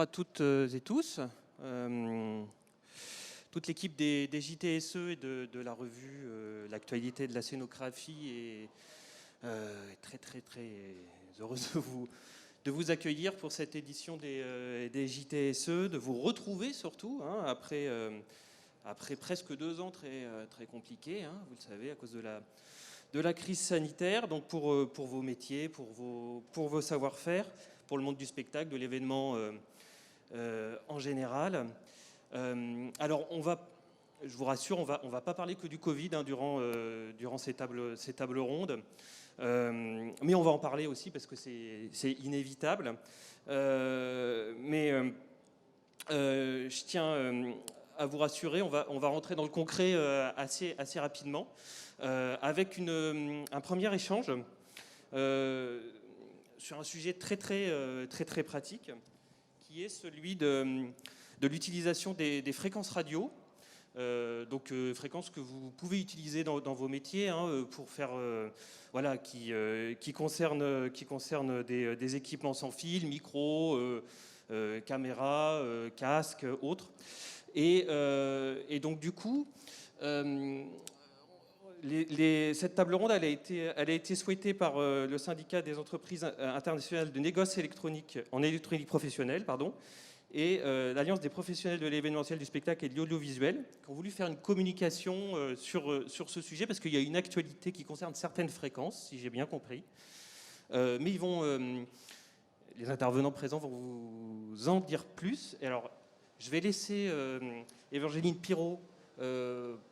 à toutes et tous. Toute l'équipe des JTSE et de la revue L'actualité de la scénographie est très heureuse de vous accueillir pour cette édition des JTSE, de vous retrouver surtout, hein, après presque 2 ans très compliqués, hein, vous le savez, à cause de la crise sanitaire, donc pour vos métiers, pour vos savoir-faire, pour le monde du spectacle, de l'événement en général. Alors je vous rassure, on va pas parler que du Covid hein, durant ces tables rondes, mais on va en parler aussi parce que c'est inévitable. Je tiens à vous rassurer, on va rentrer dans le concret assez rapidement, avec un premier échange sur un sujet très pratique, qui est celui de l'utilisation des fréquences radio, fréquences que vous pouvez utiliser dans vos métiers, hein, pour faire, voilà, qui concernent des équipements sans fil, micro, caméra, casque, autres. Et donc du coup, cette table ronde, elle a été souhaitée par le syndicat des entreprises internationales de négoce électronique en électronique professionnelle, et l'Alliance des professionnels de l'événementiel, du spectacle et de l'audiovisuel, qui ont voulu faire une communication sur ce sujet, parce qu'il y a une actualité qui concerne certaines fréquences, si j'ai bien compris. Mais les intervenants présents vont vous en dire plus. Et alors, je vais laisser Évangeline Pirot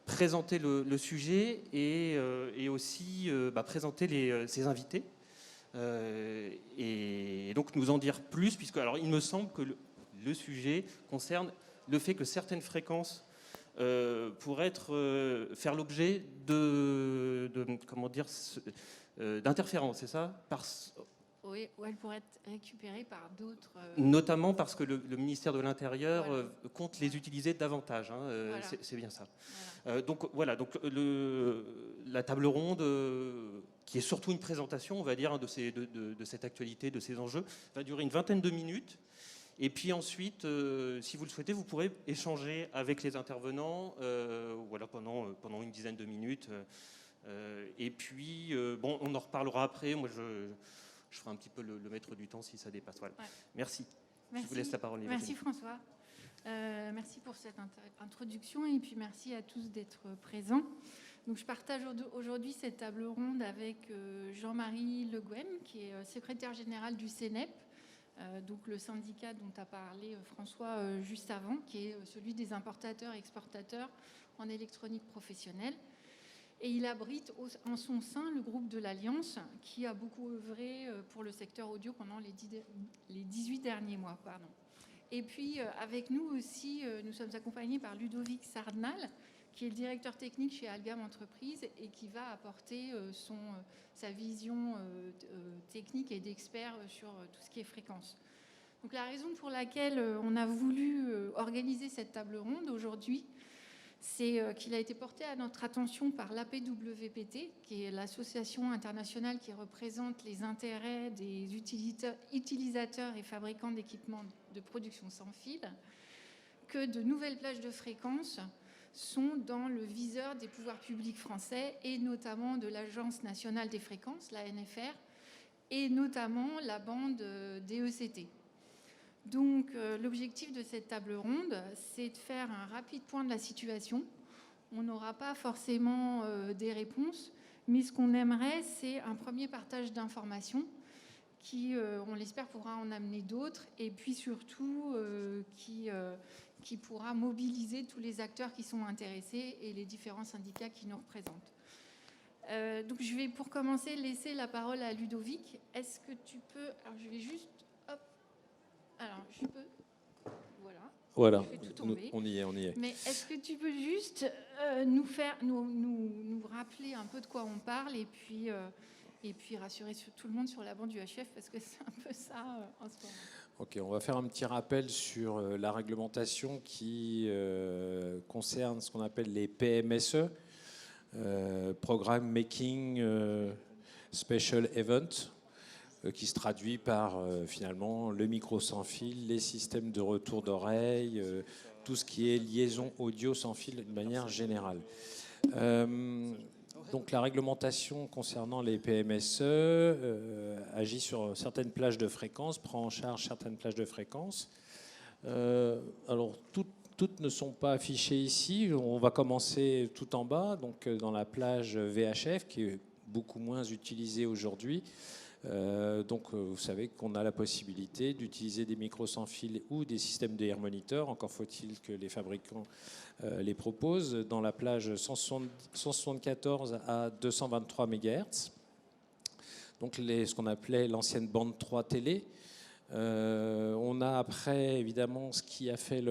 présenter le sujet et aussi présenter ses invités. Et donc nous en dire plus, puisque alors, il me semble que le sujet concerne le fait que certaines fréquences pourraient faire l'objet d'interférences, c'est ça? Oui, ou elles pourraient être récupérées par d'autres... Notamment parce que le ministère de l'Intérieur compte les utiliser davantage, hein, voilà. C'est bien ça. Voilà. Donc la table ronde, qui est surtout une présentation, on va dire, hein, de cette actualité, de ces enjeux, va durer une 20aine de minutes. Et puis ensuite, si vous le souhaitez, vous pourrez échanger avec les intervenants pendant une dizaine de minutes. Et puis, on en reparlera après. Moi, je ferai un petit peu le maître du temps si ça dépasse. Voilà. Ouais. Merci. Je vous laisse la parole. Merci François. Merci pour cette introduction et puis merci à tous d'être présents. Donc, je partage aujourd'hui cette table ronde avec Jean-Marie Le Gouem, qui est secrétaire général du CNEP, donc le syndicat dont a parlé François juste avant, qui est celui des importateurs et exportateurs en électronique professionnelle. Et il abrite en son sein le groupe de l'Alliance, qui a beaucoup œuvré pour le secteur audio pendant les 18 derniers mois. Et puis, avec nous aussi, nous sommes accompagnés par Ludovic Sardnal, qui est le directeur technique chez Algam Entreprises et qui va apporter sa vision technique et d'expert sur tout ce qui est fréquence. Donc, la raison pour laquelle on a voulu organiser cette table ronde aujourd'hui, c'est qu'il a été porté à notre attention par l'APWPT, qui est l'association internationale qui représente les intérêts des utilisateurs et fabricants d'équipements de production sans fil, que de nouvelles plages de fréquences sont dans le viseur des pouvoirs publics français et notamment de l'Agence nationale des fréquences, la NFR, et notamment la bande DECT. Donc, l'objectif de cette table ronde, c'est de faire un rapide point de la situation. On n'aura pas forcément des réponses, mais ce qu'on aimerait, c'est un premier partage d'informations qui, on l'espère, pourra en amener d'autres et puis surtout qui pourra mobiliser tous les acteurs qui sont intéressés et les différents syndicats qui nous représentent. Donc, je vais, pour commencer, laisser la parole à Ludovic. Est-ce que tu peux... Alors, je vais juste... Alors, je peux... Voilà, je fais tout tomber. On y est. Mais est-ce que tu peux juste nous rappeler un peu de quoi on parle et puis rassurer tout le monde sur la bande du HF, parce que c'est un peu ça en ce moment. Ok, on va faire un petit rappel sur la réglementation qui concerne ce qu'on appelle les PMSE, Programme Making Special Event. qui se traduit par finalement le micro sans fil, les systèmes de retour d'oreille, tout ce qui est liaison audio sans fil de manière générale. Donc la réglementation concernant les PMSE agit sur certaines plages de fréquences, prend en charge certaines plages de fréquences. Alors toutes ne sont pas affichées ici. On va commencer tout en bas, donc dans la plage VHF qui est beaucoup moins utilisée aujourd'hui. Donc vous savez qu'on a la possibilité d'utiliser des micros sans fil ou des systèmes de air monitor. Encore faut-il que les fabricants les proposent dans la plage 174 à 223 MHz. Donc ce qu'on appelait l'ancienne bande 3 télé. On a après évidemment ce qui a fait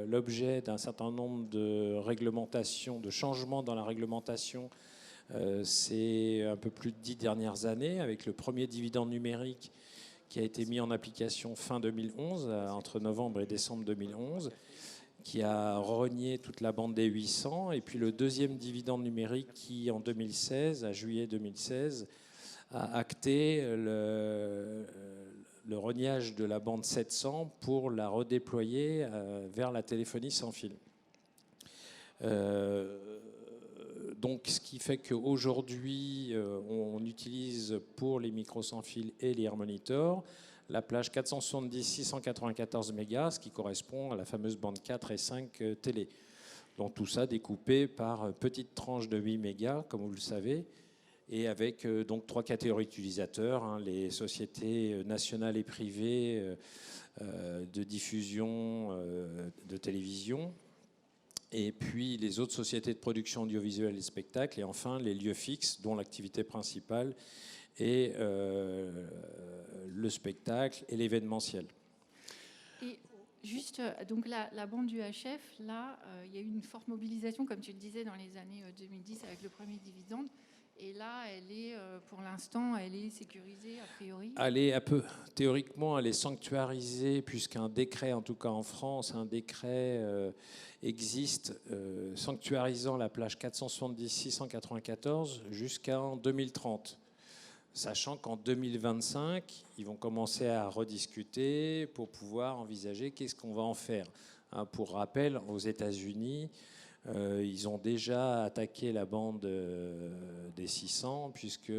l'objet d'un certain nombre de réglementations, de changements dans la réglementation. C'est un peu plus de 10 dernières années, avec le premier dividende numérique qui a été mis en application fin 2011, entre novembre et décembre 2011, qui a rogné toute la bande des 800, et puis le deuxième dividende numérique qui, en 2016, à juillet 2016, a acté le rognage de la bande 700 pour la redéployer vers la téléphonie sans fil. Donc, ce qui fait qu'aujourd'hui, on utilise pour les micros sans fil et les air monitors la plage 470-694 mégas, ce qui correspond à la fameuse bande 4 et 5 télé. Donc, tout ça découpé par petites tranches de 8 mégas, comme vous le savez, et avec donc 3 catégories d'utilisateurs, hein, les sociétés nationales et privées de diffusion de télévision, et puis les autres sociétés de production audiovisuelle et spectacle, et enfin les lieux fixes dont l'activité principale est le spectacle et l'événementiel. Et juste, donc la bande du HF, là, il y a eu une forte mobilisation, comme tu le disais, dans les années 2010 avec le premier dividende. Et là, elle est, pour l'instant, elle est sécurisée a priori. Théoriquement, elle est sanctuarisée puisqu'un décret, en tout cas en France, un décret existe sanctuarisant la plage 470-694 jusqu'en 2030. Sachant qu'en 2025, ils vont commencer à rediscuter pour pouvoir envisager qu'est-ce qu'on va en faire. Hein, pour rappel, aux États-Unis, ils ont déjà attaqué la bande des 600, puisque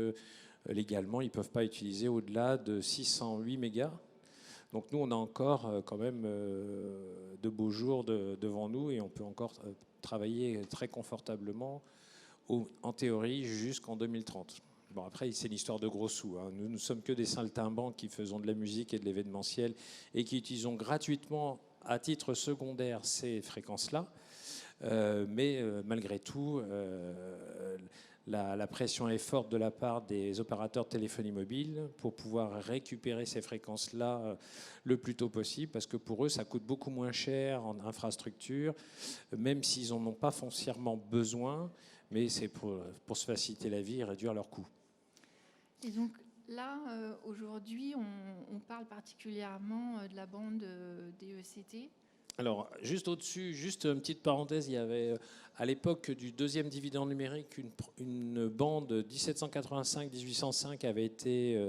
légalement, ils ne peuvent pas utiliser au-delà de 608 mégas. Donc nous, on a encore quand même de beaux jours devant nous, et on peut encore travailler très confortablement, en théorie, jusqu'en 2030. Bon, après, c'est une histoire de gros sous. Hein. Nous ne sommes que des saltimbanques qui faisons de la musique et de l'événementiel et qui utilisons gratuitement, à titre secondaire, ces fréquences-là. Mais malgré tout, la pression est forte de la part des opérateurs de téléphonie mobile pour pouvoir récupérer ces fréquences-là le plus tôt possible, parce que pour eux, ça coûte beaucoup moins cher en infrastructure, même s'ils n'en ont pas foncièrement besoin, mais c'est pour se faciliter la vie et réduire leurs coûts. Et donc là, aujourd'hui, on parle particulièrement de la bande DECT. Alors, juste au-dessus, juste une petite parenthèse, il y avait à l'époque du deuxième dividende numérique une bande 1785-1805 avait été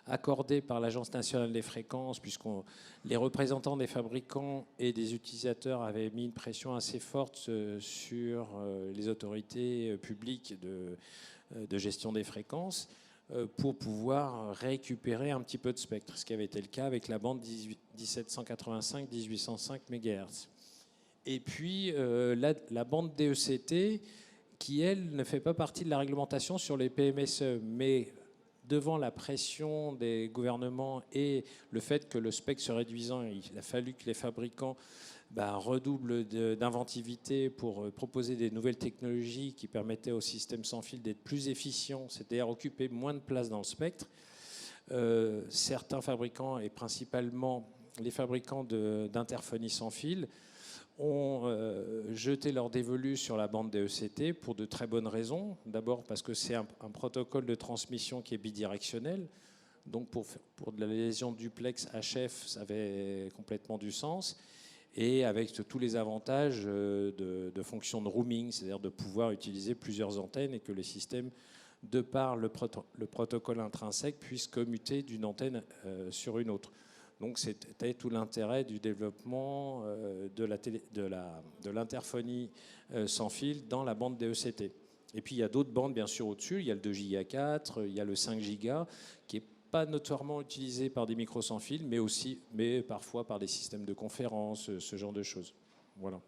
accordée par l'Agence nationale des fréquences, puisque les représentants des fabricants et des utilisateurs avaient mis une pression assez forte sur les autorités publiques de gestion des fréquences, pour pouvoir récupérer un petit peu de spectre, ce qui avait été le cas avec la bande 1785-1805 MHz. Et puis la bande DECT, qui, elle, ne fait pas partie de la réglementation sur les PMSE, mais devant la pression des gouvernements et le fait que le spectre se réduisant, il a fallu que les fabricants redoublent d'inventivité pour proposer des nouvelles technologies qui permettaient au système sans fil d'être plus efficient, c'est-à-dire occuper moins de place dans le spectre. Certains fabricants, et principalement les fabricants d'interphonie sans fil, ont jeté leur dévolu sur la bande DECT pour de très bonnes raisons. D'abord parce que c'est un protocole de transmission qui est bidirectionnel. Donc pour de la liaison duplex HF, ça avait complètement du sens. Et avec tous les avantages de fonction de roaming, c'est-à-dire de pouvoir utiliser plusieurs antennes et que les systèmes de par le protocole intrinsèque, puisse commuter d'une antenne sur une autre. Donc c'était tout l'intérêt du développement de l'interphonie sans fil dans la bande DECT. Et puis il y a d'autres bandes bien sûr au-dessus, il y a le 2 Go 4, il y a le 5 Go qui est pas notoirement utilisé par des micros sans fil, mais parfois par des systèmes de conférences, ce genre de choses. Voilà.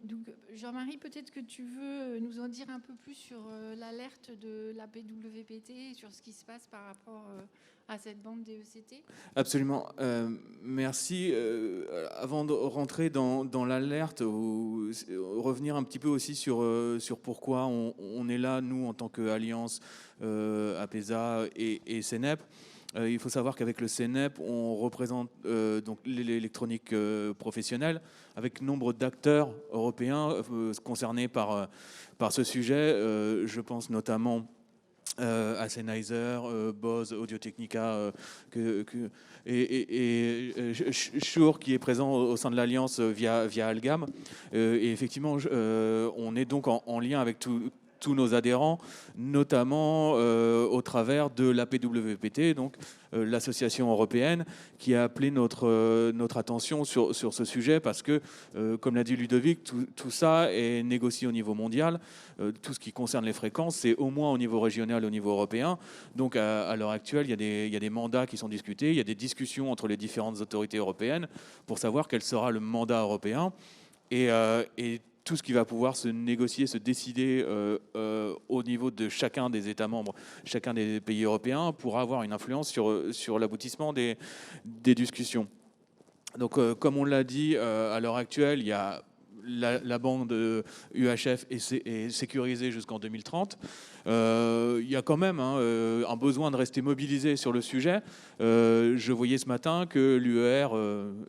Donc, Jean-Marie, peut-être que tu veux nous en dire un peu plus sur l'alerte de la PWPT, sur ce qui se passe par rapport à cette bande DECT. Absolument. Merci. Avant de rentrer dans l'alerte, revenir un petit peu aussi sur pourquoi on est là, nous, en tant qu'Alliance APESA et CNEP. Il faut savoir qu'avec le CNEP, on représente donc l'électronique professionnelle avec nombre d'acteurs européens concernés par ce sujet. Je pense notamment à Sennheiser, Bose, Audio-Technica et Shure qui est présent au sein de l'Alliance via Algam. Et effectivement, on est donc en lien avec tous nos adhérents, notamment au travers de l'APWPT, donc l'association européenne, qui a appelé notre attention sur ce sujet parce que, comme l'a dit Ludovic, tout ça est négocié au niveau mondial. Tout ce qui concerne les fréquences, c'est au moins au niveau régional, au niveau européen. Donc à l'heure actuelle, il y a des mandats qui sont discutés, il y a des discussions entre les différentes autorités européennes pour savoir quel sera le mandat européen. Et tout ce qui va pouvoir se négocier, se décider au niveau de chacun des États membres, chacun des pays européens, pourra avoir une influence sur l'aboutissement des discussions. Donc, comme on l'a dit, à l'heure actuelle, il y a la bande UHF est sécurisée jusqu'en 2030. Il y a quand même un besoin de rester mobilisé sur le sujet. Je voyais ce matin que l'UER,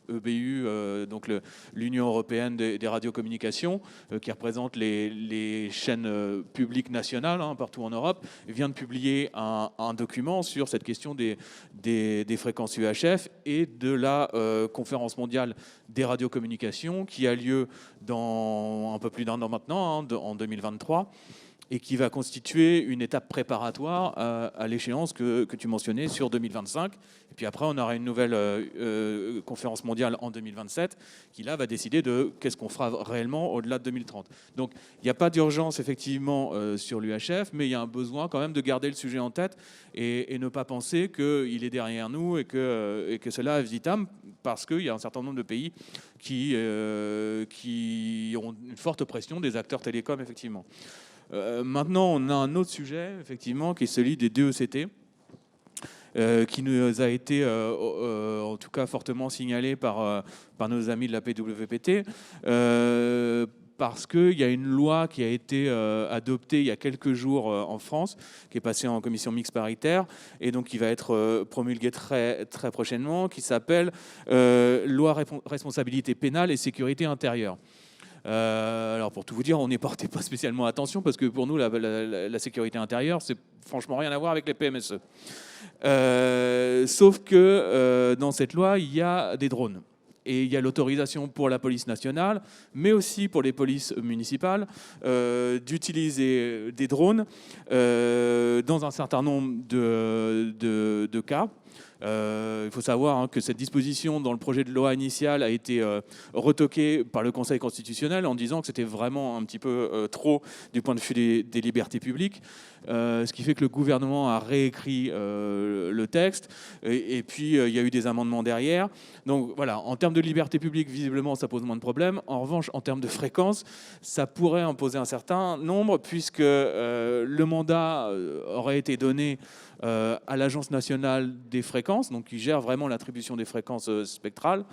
EBU, donc l'Union européenne des radiocommunications, qui représente les chaînes publiques nationales partout en Europe, vient de publier un document sur cette question des fréquences UHF et de la conférence mondiale des radiocommunications qui a lieu dans un peu plus d'un an maintenant, en 2023, et qui va constituer une étape préparatoire à l'échéance que tu mentionnais sur 2025. Et puis après, on aura une nouvelle conférence mondiale en 2027 qui, là, va décider de qu'est-ce qu'on fera réellement au-delà de 2030. Donc, il n'y a pas d'urgence, effectivement, sur l'UHF, mais il y a un besoin quand même de garder le sujet en tête et ne pas penser qu'il est derrière nous et que cela est vitam, parce qu'il y a un certain nombre de pays qui ont une forte pression des acteurs télécoms, effectivement. Maintenant, on a un autre sujet, effectivement, qui est celui des DECT, qui nous a été, en tout cas, fortement signalé par nos amis de la PWPT, parce qu'il y a une loi qui a été adoptée il y a quelques jours en France, qui est passée en commission mixte paritaire, et donc qui va être promulguée très, très prochainement, qui s'appelle Loi responsabilité pénale et sécurité intérieure. Alors pour tout vous dire, on n'y portait pas spécialement attention parce que pour nous la sécurité intérieure, c'est franchement rien à voir avec les PMSE. Sauf que dans cette loi, il y a des drones. Et il y a l'autorisation pour la police nationale, mais aussi pour les polices municipales, d'utiliser des drones dans un certain nombre de cas. Il faut savoir que cette disposition dans le projet de loi initial a été retoquée par le Conseil constitutionnel en disant que c'était vraiment un petit peu trop du point de vue des libertés publiques, ce qui fait que le gouvernement a réécrit le texte et puis il y a eu des amendements derrière. Donc voilà, en termes de liberté publique, visiblement ça pose moins de problèmes. En revanche, en termes de fréquence, ça pourrait en poser un certain nombre puisque le mandat aurait été donné à l'Agence nationale des fréquences, donc qui gère vraiment l'attribution des fréquences spectrales,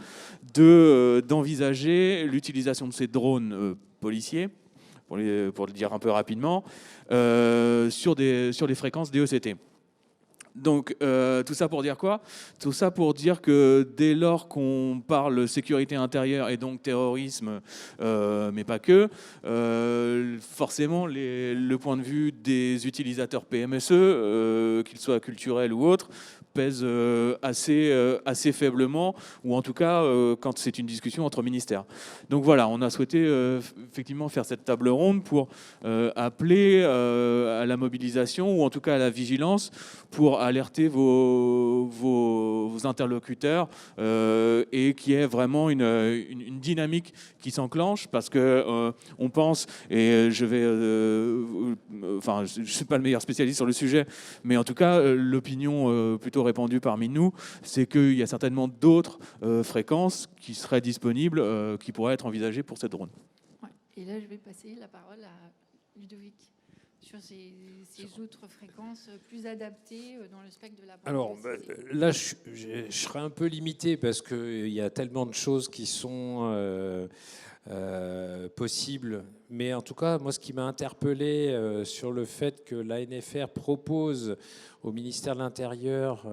d'envisager l'utilisation de ces drones policiers, pour le dire un peu rapidement, sur les fréquences DECT. Donc, tout ça pour dire quoi ? Tout ça pour dire que dès lors qu'on parle sécurité intérieure et donc terrorisme, mais pas que, forcément, le point de vue des utilisateurs PMSE, qu'ils soient culturels ou autres, pèse assez faiblement, ou en tout cas quand c'est une discussion entre ministères. Donc voilà, on a souhaité effectivement faire cette table ronde pour appeler à la mobilisation, ou en tout cas à la vigilance, pour alerter vos interlocuteurs et qu'il y ait vraiment une dynamique qui s'enclenche, parce que on pense, et je ne suis pas le meilleur spécialiste sur le sujet, mais en tout cas, l'opinion plutôt répandue parmi nous, c'est qu'il y a certainement d'autres fréquences qui seraient disponibles, qui pourraient être envisagées pour cette drone. Ouais. Et là, je vais passer la parole à Ludovic sur ces autres fréquences plus adaptées dans le spectre de la bande. Alors là, je serai un peu limité parce qu'il y a tellement de choses qui sont possibles. Mais en tout cas, moi, ce qui m'a interpellé sur le fait que l'ANFR propose au ministère de l'Intérieur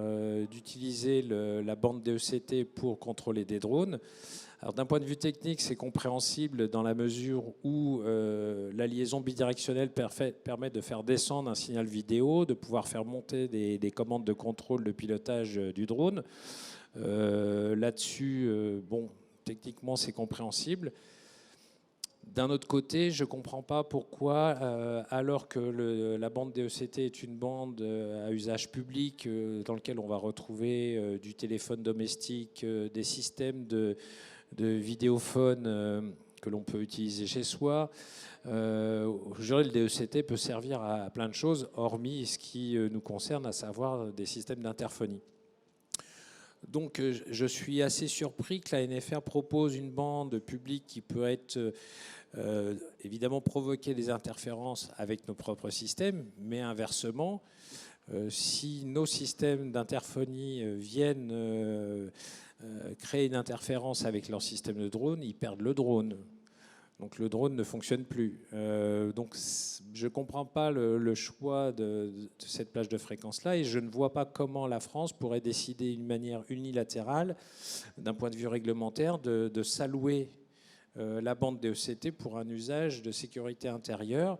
d'utiliser la bande DECT pour contrôler des drones. Alors d'un point de vue technique, c'est compréhensible dans la mesure où la liaison bidirectionnelle permet de faire descendre un signal vidéo, de pouvoir faire monter des commandes de contrôle de pilotage du drone. Là-dessus, bon, techniquement, c'est compréhensible. D'un autre côté, je ne comprends pas pourquoi, alors que la bande DECT est une bande à usage public dans lequel on va retrouver du téléphone domestique, des systèmes de vidéophone que l'on peut utiliser chez soi. Aujourd'hui, le DECT peut servir à plein de choses, hormis ce qui nous concerne, à savoir des systèmes d'interphonie. Donc, je suis assez surpris que la NFR propose une bande publique qui peut être évidemment provoquer des interférences avec nos propres systèmes, mais inversement, si nos systèmes d'interphonie viennent créer une interférence avec leur système de drone, ils perdent le drone. Donc le drone ne fonctionne plus. Donc je ne comprends pas le choix de cette plage de fréquence-là, et je ne vois pas comment la France pourrait décider d'une manière unilatérale, d'un point de vue réglementaire, de s'allouer la bande DECT pour un usage de sécurité intérieure,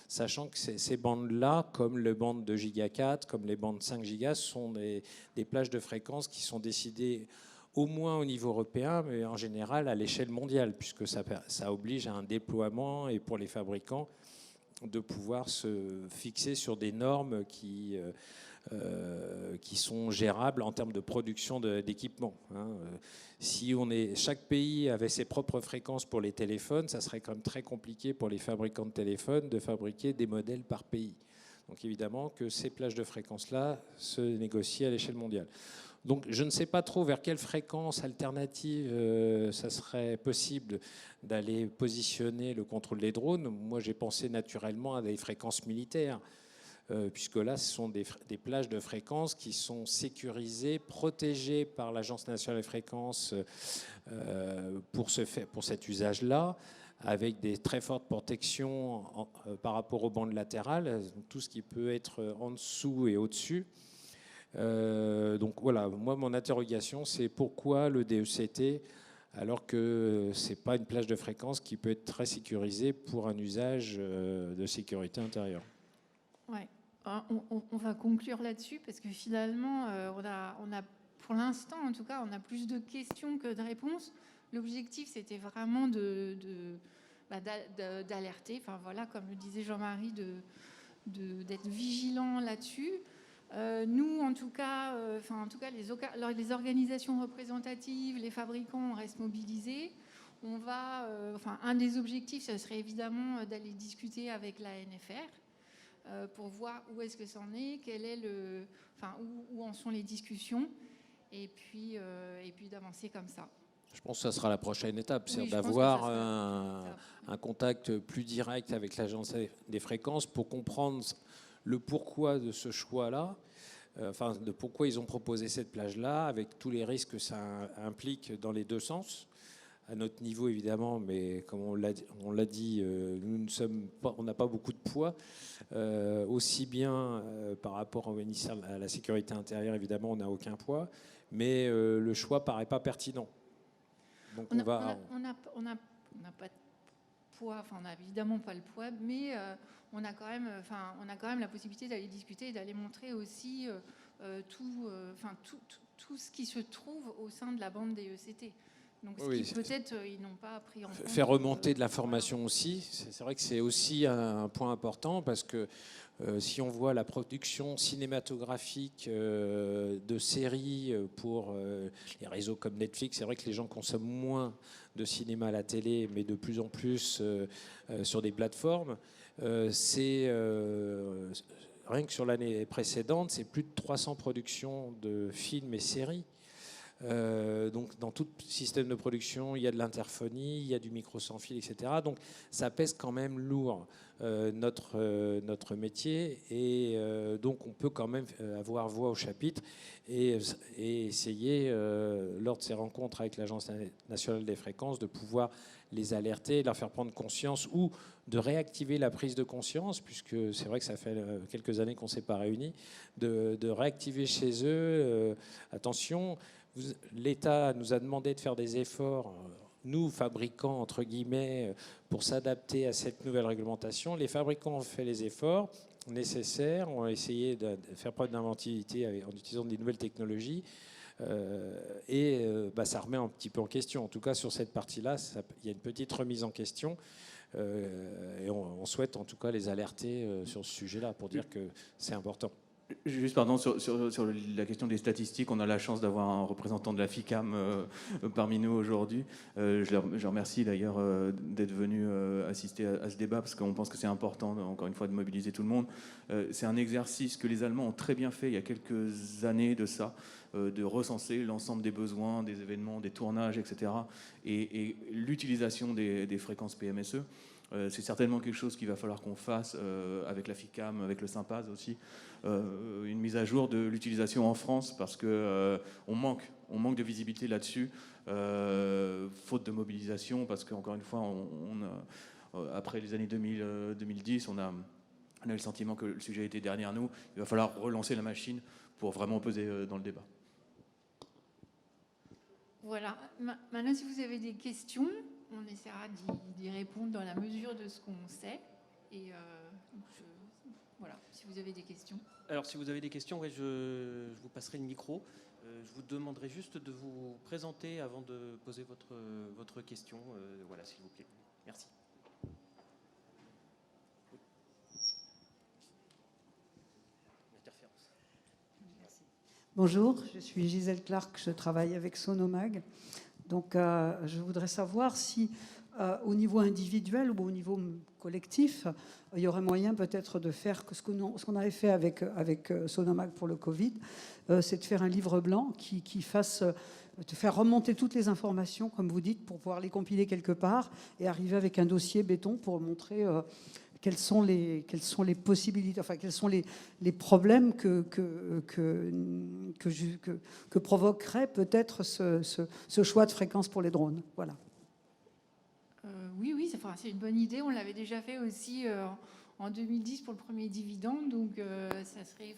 sachant que ces bandes-là, comme les bandes de giga 4, comme les bandes 5 gigas, sont des plages de fréquences qui sont décidées au moins au niveau européen, mais en général à l'échelle mondiale, puisque ça oblige à un déploiement, et pour les fabricants de pouvoir se fixer sur des normes qui sont gérables en termes de production d'équipements. Si chaque pays avait ses propres fréquences pour les téléphones, ça serait quand même très compliqué pour les fabricants de téléphones de fabriquer des modèles par pays. Donc évidemment que ces plages de fréquences-là se négocient à l'échelle mondiale. Donc je ne sais pas trop vers quelle fréquence alternative ça serait possible d'aller positionner le contrôle des drones. Moi, j'ai pensé naturellement à des fréquences militaires, puisque là, ce sont des plages de fréquences qui sont sécurisées, protégées par l'Agence nationale des fréquences pour cet usage-là, avec des très fortes protections par rapport aux bandes latérales, tout ce qui peut être en dessous et au-dessus. Donc voilà, moi, mon interrogation, c'est pourquoi le DECT, alors que ce n'est pas une plage de fréquence qui peut être très sécurisée pour un usage de sécurité intérieure. Ouais. On va conclure là-dessus, parce que finalement, on a, pour l'instant en tout cas, on a plus de questions que de réponses. L'objectif, c'était vraiment d'alerter, enfin voilà, comme le disait Jean-Marie, d'être vigilant là-dessus. Nous, en tout cas, les organisations représentatives, les fabricants, on reste mobilisés. On va, un des objectifs, ça serait évidemment d'aller discuter avec la NFR. Pour voir où est-ce que ça en est, où en sont les discussions, et puis d'avancer comme ça. Je pense que ça sera la prochaine étape, c'est Oui, d'avoir un contact plus direct avec l'Agence des fréquences pour comprendre le pourquoi de ce choix-là, de pourquoi ils ont proposé cette plage-là, avec tous les risques que ça implique dans les deux sens. À notre niveau, évidemment, mais comme on l'a dit, on n'a pas beaucoup de poids. Aussi bien par rapport au ministère à la sécurité intérieure, évidemment, on n'a aucun poids, mais le choix paraît pas pertinent. Donc on n'a pas de poids, on n'a évidemment pas le poids, mais on a quand même la possibilité d'aller discuter et d'aller montrer aussi tout ce qui se trouve au sein de la bande des ECT. Donc, Oui, peut-être ils n'ont pas pris en compte. Faire remonter de l'information aussi, c'est vrai que c'est aussi un point important parce que si on voit la production cinématographique de séries pour les réseaux comme Netflix, c'est vrai que les gens consomment moins de cinéma à la télé, mais de plus en plus sur des plateformes. Rien que sur l'année précédente, c'est plus de 300 productions de films et séries. Donc dans tout système de production, il y a de l'interphonie, il y a du micro sans fil, etc. Donc ça pèse quand même lourd notre métier et donc on peut quand même avoir voix au chapitre et essayer, lors de ces rencontres avec l'Agence nationale des fréquences, de pouvoir les alerter, leur faire prendre conscience ou de réactiver la prise de conscience, puisque c'est vrai que ça fait quelques années qu'on ne s'est pas réunis, de réactiver chez eux, attention, l'État nous a demandé de faire des efforts, nous, fabricants, entre guillemets, pour s'adapter à cette nouvelle réglementation. Les fabricants ont fait les efforts nécessaires, ont essayé de faire preuve d'inventivité en utilisant des nouvelles technologies. Ça remet un petit peu en question. En tout cas, sur cette partie-là, il y a une petite remise en question. Et on souhaite en tout cas les alerter sur ce sujet-là pour dire que c'est important. Juste, pardon, sur la question des statistiques, on a la chance d'avoir un représentant de la FICAM parmi nous aujourd'hui. Je remercie d'ailleurs d'être venu assister à ce débat parce qu'on pense que c'est important, encore une fois, de mobiliser tout le monde. C'est un exercice que les Allemands ont très bien fait il y a quelques années de ça, de recenser l'ensemble des besoins, des événements, des tournages, etc. Et l'utilisation des fréquences PMSE. C'est certainement quelque chose qu'il va falloir qu'on fasse avec la FICAM, avec le Sympaz aussi, une mise à jour de l'utilisation en France parce que on manque de visibilité là-dessus, faute de mobilisation, parce qu'encore une fois, après les années 2010, on a le sentiment que le sujet était derrière nous. Il va falloir relancer la machine pour vraiment peser dans le débat. Voilà. Maintenant, si vous avez des questions, on essaiera d'y répondre dans la mesure de ce qu'on sait. Et voilà, si vous avez des questions. Alors, si vous avez des questions, ouais, je vous passerai le micro. Je vous demanderai juste de vous présenter avant de poser votre question. Voilà, s'il vous plaît. Merci. L'interférence. Merci. Bonjour, je suis Gisèle Clark, je travaille avec Sonomag. Donc, je voudrais savoir si, au niveau individuel ou au niveau collectif, il y aurait moyen peut-être de faire ce qu'on avait fait avec Sonomag pour le Covid, c'est de faire un livre blanc qui fasse, de faire remonter toutes les informations, comme vous dites, pour pouvoir les compiler quelque part et arriver avec un dossier béton pour montrer quelles sont les possibilités, enfin quels sont les problèmes que provoquerait peut-être ce choix de fréquence pour les drones. Voilà. Oui, c'est une bonne idée. On l'avait déjà fait aussi en 2010 pour le premier dividende, donc ça serait,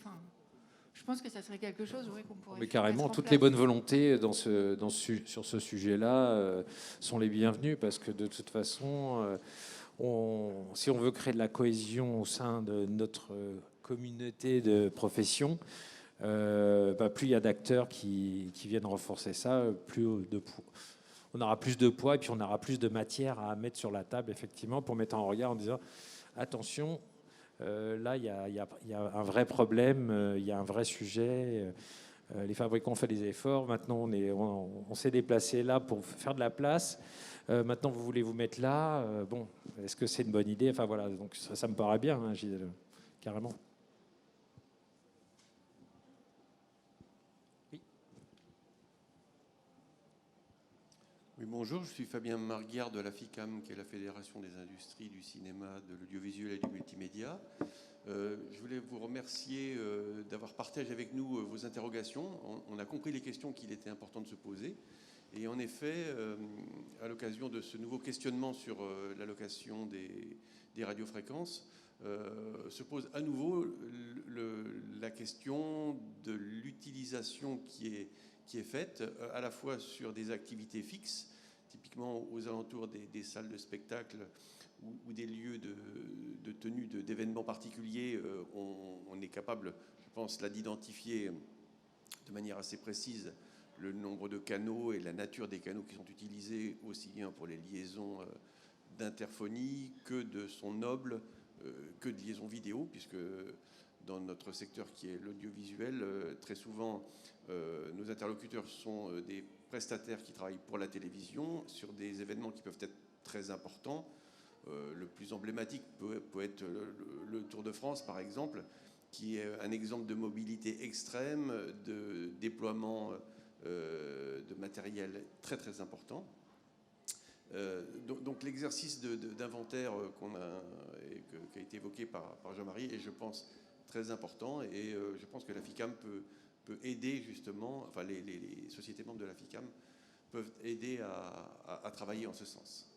je pense que ça serait quelque chose qu'on pourrait. Mais carrément, toutes les bonnes volontés sur ce sujet-là sont les bienvenues, parce que de toute façon, si on veut créer de la cohésion au sein de notre communauté de profession, plus il y a d'acteurs qui viennent renforcer ça, plus on aura plus de poids et puis on aura plus de matière à mettre sur la table, effectivement, pour mettre en regard en disant attention, là il y a un vrai problème, il y a un vrai sujet. Les fabricants ont fait des efforts. Maintenant, on s'est déplacé là pour faire de la place. Maintenant, vous voulez vous mettre là. Bon, est-ce que c'est une bonne idée? Enfin voilà, donc ça me paraît bien, hein, Gisèle, carrément. Oui, bonjour, je suis Fabien Marguiard de la FICAM, qui est la Fédération des industries du cinéma, de l'audiovisuel et du multimédia. Je voulais vous remercier d'avoir partagé avec nous vos interrogations. On a compris les questions qu'il était important de se poser. Et en effet, à l'occasion de ce nouveau questionnement sur l'allocation des radiofréquences, se pose à nouveau la question de l'utilisation qui est faite à la fois sur des activités fixes, typiquement aux alentours des salles de spectacle ou des lieux de tenue d'événements particuliers. On est capable, je pense, là d'identifier de manière assez précise le nombre de canaux et la nature des canaux qui sont utilisés, aussi bien pour les liaisons d'interphonie que de son noble, que de liaisons vidéo, puisque dans notre secteur qui est l'audiovisuel, très souvent, nos interlocuteurs sont des prestataires qui travaillent pour la télévision sur des événements qui peuvent être très importants. Le plus emblématique peut être le Tour de France, par exemple, qui est un exemple de mobilité extrême, de déploiement de matériel très très important. Donc l'exercice d'inventaire qui a été évoqué par Jean-Marie est, je pense, très important, et je pense que la FICAM peut aider justement, enfin les sociétés membres de la FICAM peuvent aider à travailler en ce sens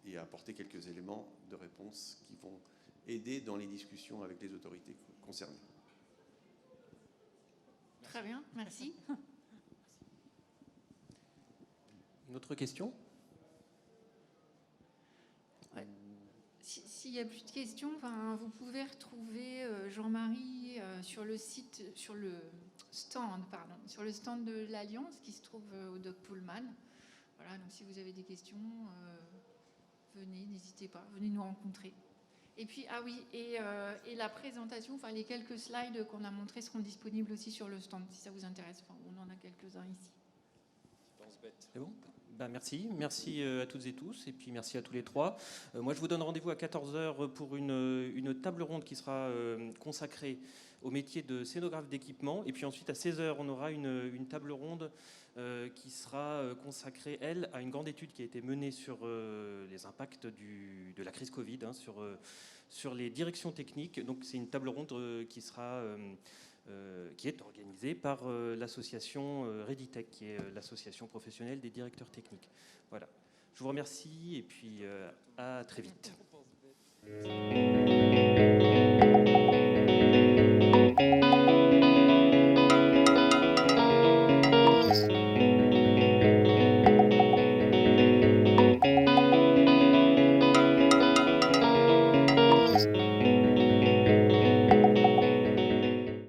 et à apporter quelques éléments de réponse qui vont aider dans les discussions avec les autorités concernées. Très bien, merci. Une autre question? Ouais. S'il n'y a plus de questions, enfin, vous pouvez retrouver Jean-Marie sur le site, sur le stand de l'Alliance qui se trouve au Doc Pullman. Voilà, donc si vous avez des questions, venez, n'hésitez pas, venez nous rencontrer. Et puis, ah oui, et la présentation, enfin les quelques slides qu'on a montrés seront disponibles aussi sur le stand, si ça vous intéresse. Enfin, on en a quelques-uns ici. C'est bon? Ben merci à toutes et tous, et puis merci à tous les trois. Moi, je vous donne rendez-vous à 14h pour une table ronde qui sera consacrée au métier de scénographe d'équipement. Et puis ensuite, à 16h, on aura une table ronde qui sera consacrée, elle, à une grande étude qui a été menée sur les impacts de la crise Covid, hein, sur les directions techniques. Donc, c'est une table ronde qui est organisée par l'association Reditech, qui est l'association professionnelle des directeurs techniques. Voilà. Je vous remercie et puis à très vite.